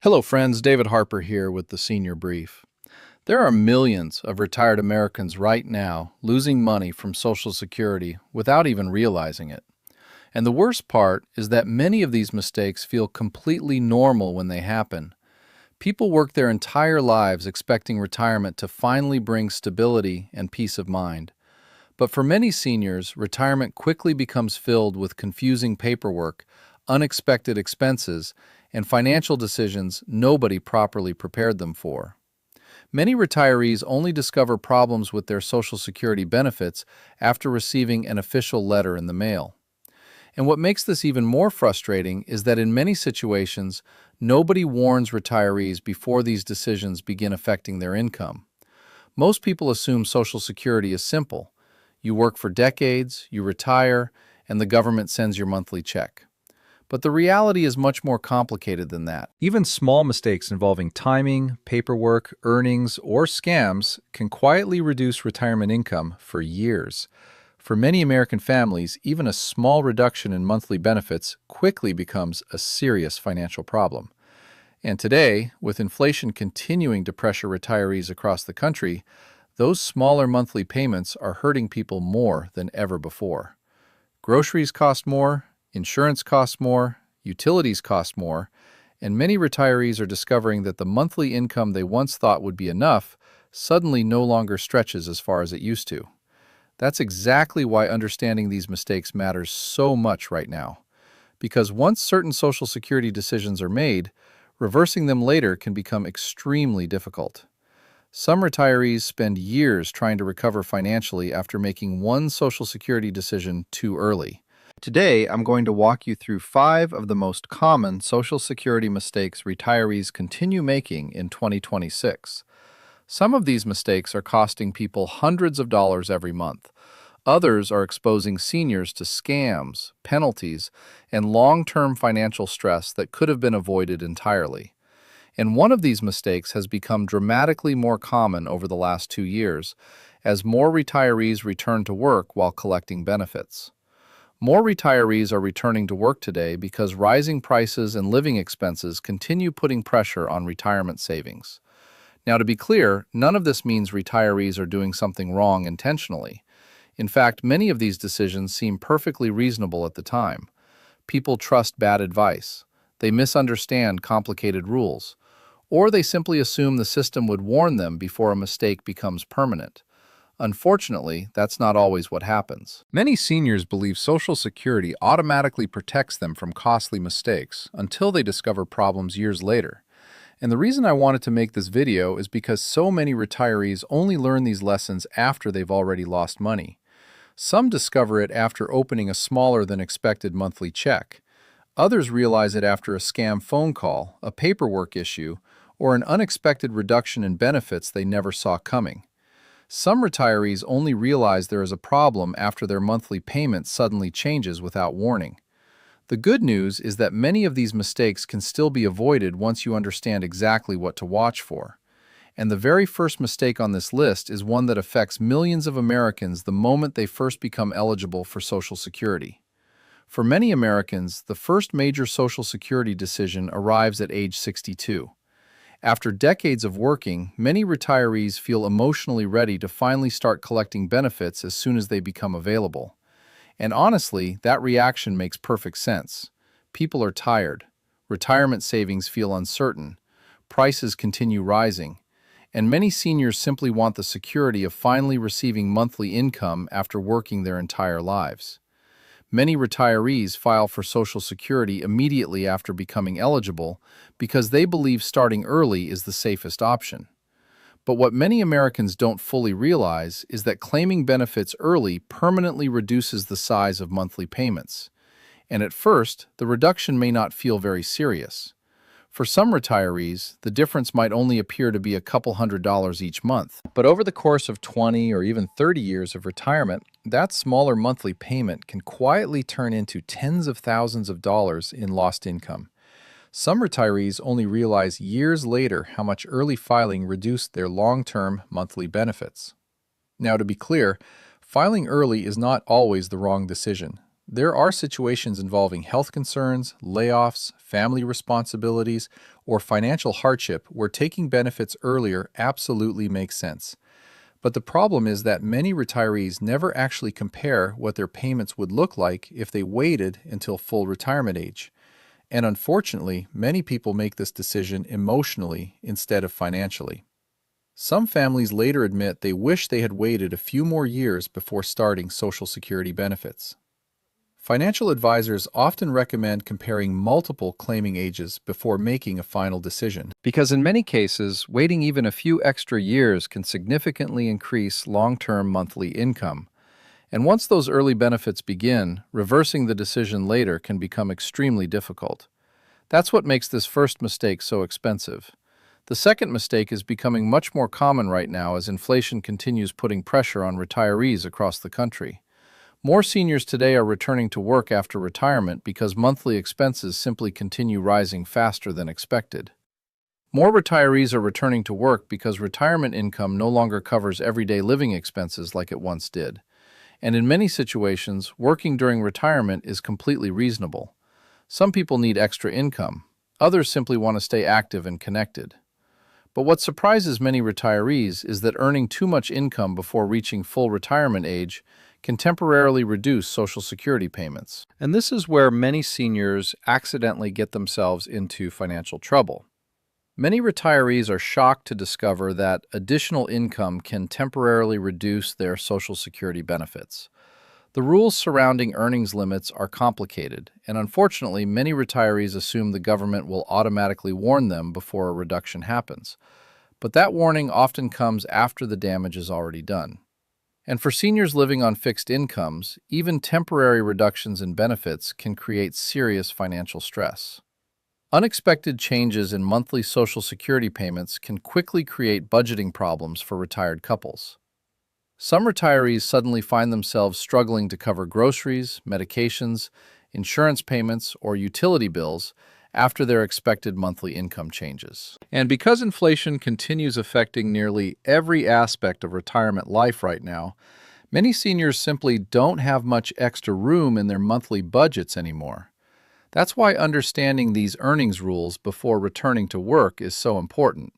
Hello, friends. David Harper here with the Senior Brief. There are millions of retired Americans right now losing money from Social Security without even realizing it. And the worst part is that many of these mistakes feel completely normal when they happen. People work their entire lives expecting retirement to finally bring stability and peace of mind. But for many seniors, retirement quickly becomes filled with confusing paperwork, unexpected expenses, and financial decisions nobody properly prepared them for. Many retirees only discover problems with their Social Security benefits after receiving an official letter in the mail. And what makes this even more frustrating is that in many situations, nobody warns retirees before these decisions begin affecting their income. Most people assume Social Security is simple. You work for decades, you retire, and the government sends your monthly check. But the reality is much more complicated than that. Even small mistakes involving timing, paperwork, earnings, or scams can quietly reduce retirement income for years. For many American families, even a small reduction in monthly benefits quickly becomes a serious financial problem. And today, with inflation continuing to pressure retirees across the country, those smaller monthly payments are hurting people more than ever before. Groceries cost more, insurance costs more, utilities cost more, and many retirees are discovering that the monthly income they once thought would be enough suddenly no longer stretches as far as it used to. That's exactly why understanding these mistakes matters so much right now. Because once certain Social Security decisions are made, reversing them later can become extremely difficult. Some retirees spend years trying to recover financially after making one Social Security decision too early. Today, I'm going to walk you through 5 of the most common Social Security mistakes retirees continue making in 2026. Some of these mistakes are costing people hundreds of dollars every month. Others are exposing seniors to scams, penalties, and long-term financial stress that could have been avoided entirely. And one of these mistakes has become dramatically more common over the last 2 years, as more retirees return to work while collecting benefits. More retirees are returning to work today because rising prices and living expenses continue putting pressure on retirement savings. Now, to be clear, none of this means retirees are doing something wrong intentionally. In fact, many of these decisions seem perfectly reasonable at the time. People trust bad advice, they misunderstand complicated rules, or they simply assume the system would warn them before a mistake becomes permanent. Unfortunately, that's not always what happens. Many seniors believe Social Security automatically protects them from costly mistakes until they discover problems years later. And the reason I wanted to make this video is because so many retirees only learn these lessons after they've already lost money. Some discover it after opening a smaller than expected monthly check. Others realize it after a scam phone call, a paperwork issue, or an unexpected reduction in benefits they never saw coming. Some retirees only realize there is a problem after their monthly payment suddenly changes without warning. The good news is that many of these mistakes can still be avoided once you understand exactly what to watch for. And the very first mistake on this list is one that affects millions of Americans the moment they first become eligible for Social Security. For many Americans, the first major Social Security decision arrives at age 62. After decades of working, many retirees feel emotionally ready to finally start collecting benefits as soon as they become available. And honestly, that reaction makes perfect sense. People are tired, retirement savings feel uncertain, prices continue rising, and many seniors simply want the security of finally receiving monthly income after working their entire lives. Many retirees file for Social Security immediately after becoming eligible because they believe starting early is the safest option. But what many Americans don't fully realize is that claiming benefits early permanently reduces the size of monthly payments. And at first, the reduction may not feel very serious. For some retirees, the difference might only appear to be a couple $100s each month. But over the course of 20 or even 30 years of retirement, that smaller monthly payment can quietly turn into tens of thousands of dollars in lost income. Some retirees only realize years later how much early filing reduced their long-term monthly benefits. Now, to be clear, filing early is not always the wrong decision. There are situations involving health concerns, layoffs, family responsibilities, or financial hardship where taking benefits earlier absolutely makes sense. But the problem is that many retirees never actually compare what their payments would look like if they waited until full retirement age. And unfortunately, many people make this decision emotionally instead of financially. Some families later admit they wish they had waited a few more years before starting Social Security benefits. Financial advisors often recommend comparing multiple claiming ages before making a final decision, because in many cases, waiting even a few extra years can significantly increase long-term monthly income. And once those early benefits begin, reversing the decision later can become extremely difficult. That's what makes this first mistake so expensive. The second mistake is becoming much more common right now as inflation continues putting pressure on retirees across the country. More seniors today are returning to work after retirement because monthly expenses simply continue rising faster than expected. More retirees are returning to work because retirement income no longer covers everyday living expenses like it once did. And in many situations, working during retirement is completely reasonable. Some people need extra income. Others simply want to stay active and connected. But what surprises many retirees is that earning too much income before reaching full retirement age can temporarily reduce Social Security payments. And this is where many seniors accidentally get themselves into financial trouble. Many retirees are shocked to discover that additional income can temporarily reduce their Social Security benefits. The rules surrounding earnings limits are complicated, and unfortunately, many retirees assume the government will automatically warn them before a reduction happens. But that warning often comes after the damage is already done. And for seniors living on fixed incomes, even temporary reductions in benefits can create serious financial stress. Unexpected changes in monthly Social Security payments can quickly create budgeting problems for retired couples. Some retirees suddenly find themselves struggling to cover groceries, medications, insurance payments, or utility bills after their expected monthly income changes. And because inflation continues affecting nearly every aspect of retirement life right now, many seniors simply don't have much extra room in their monthly budgets anymore. That's why understanding these earnings rules before returning to work is so important.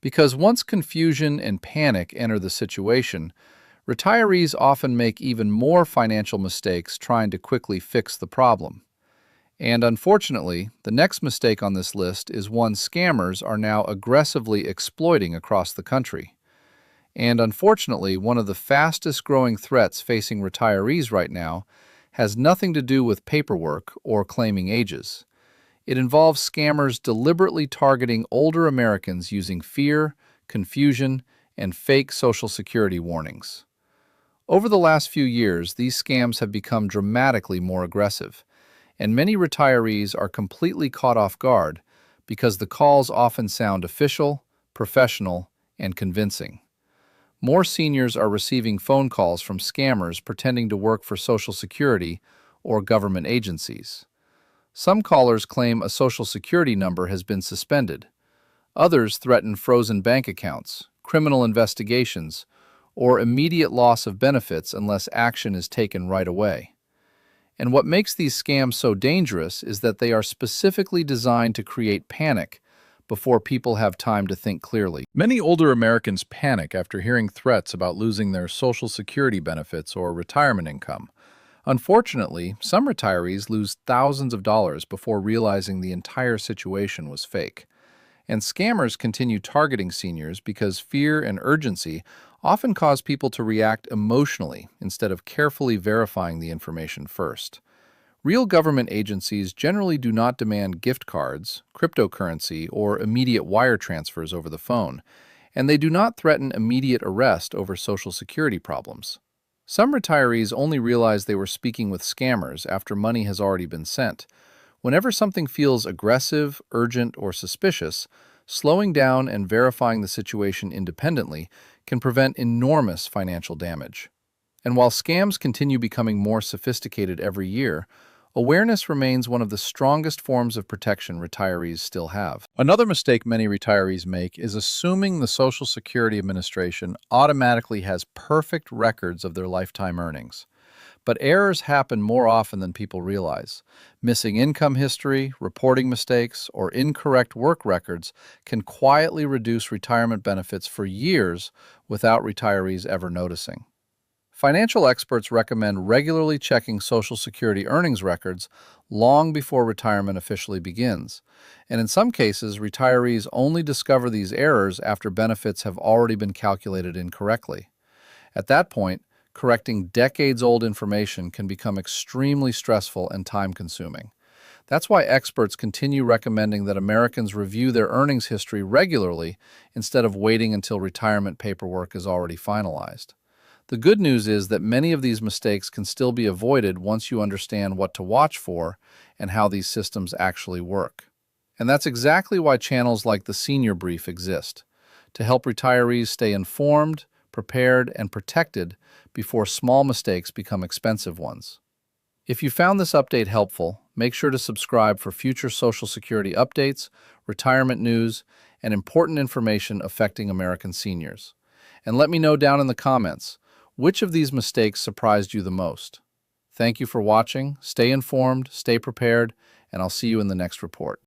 Because once confusion and panic enter the situation, retirees often make even more financial mistakes trying to quickly fix the problem. And unfortunately, the next mistake on this list is one scammers are now aggressively exploiting across the country. And unfortunately, one of the fastest growing threats facing retirees right now has nothing to do with paperwork or claiming ages. It involves scammers deliberately targeting older Americans using fear, confusion, and fake Social Security warnings. Over the last few years, these scams have become dramatically more aggressive, and many retirees are completely caught off guard because the calls often sound official, professional, and convincing. More seniors are receiving phone calls from scammers pretending to work for Social Security or government agencies. Some callers claim a Social Security number has been suspended. Others threaten frozen bank accounts, criminal investigations, or immediate loss of benefits unless action is taken right away. And what makes these scams so dangerous is that they are specifically designed to create panic before people have time to think clearly. Many older Americans panic after hearing threats about losing their Social Security benefits or retirement income. Unfortunately, some retirees lose thousands of dollars before realizing the entire situation was fake. And scammers continue targeting seniors because fear and urgency often cause people to react emotionally instead of carefully verifying the information first. Real government agencies generally do not demand gift cards, cryptocurrency, or immediate wire transfers over the phone, and they do not threaten immediate arrest over Social Security problems. Some retirees only realize they were speaking with scammers after money has already been sent. Whenever something feels aggressive, urgent, or suspicious, slowing down and verifying the situation independently can prevent enormous financial damage. And while scams continue becoming more sophisticated every year, awareness remains one of the strongest forms of protection retirees still have. Another mistake many retirees make is assuming the Social Security Administration automatically has perfect records of their lifetime earnings. But errors happen more often than people realize. Missing income history, reporting mistakes, or incorrect work records can quietly reduce retirement benefits for years without retirees ever noticing. Financial experts recommend regularly checking Social Security earnings records long before retirement officially begins. And in some cases, retirees only discover these errors after benefits have already been calculated incorrectly. At that point, correcting decades-old information can become extremely stressful and time-consuming. That's why experts continue recommending that Americans review their earnings history regularly instead of waiting until retirement paperwork is already finalized. The good news is that many of these mistakes can still be avoided once you understand what to watch for and how these systems actually work. And that's exactly why channels like the Senior Brief exist, to help retirees stay informed, prepared, and protected before small mistakes become expensive ones. If you found this update helpful, make sure to subscribe for future Social Security updates, retirement news, and important information affecting American seniors. And let me know down in the comments, which of these mistakes surprised you the most? Thank you for watching, stay informed, stay prepared, and I'll see you in the next report.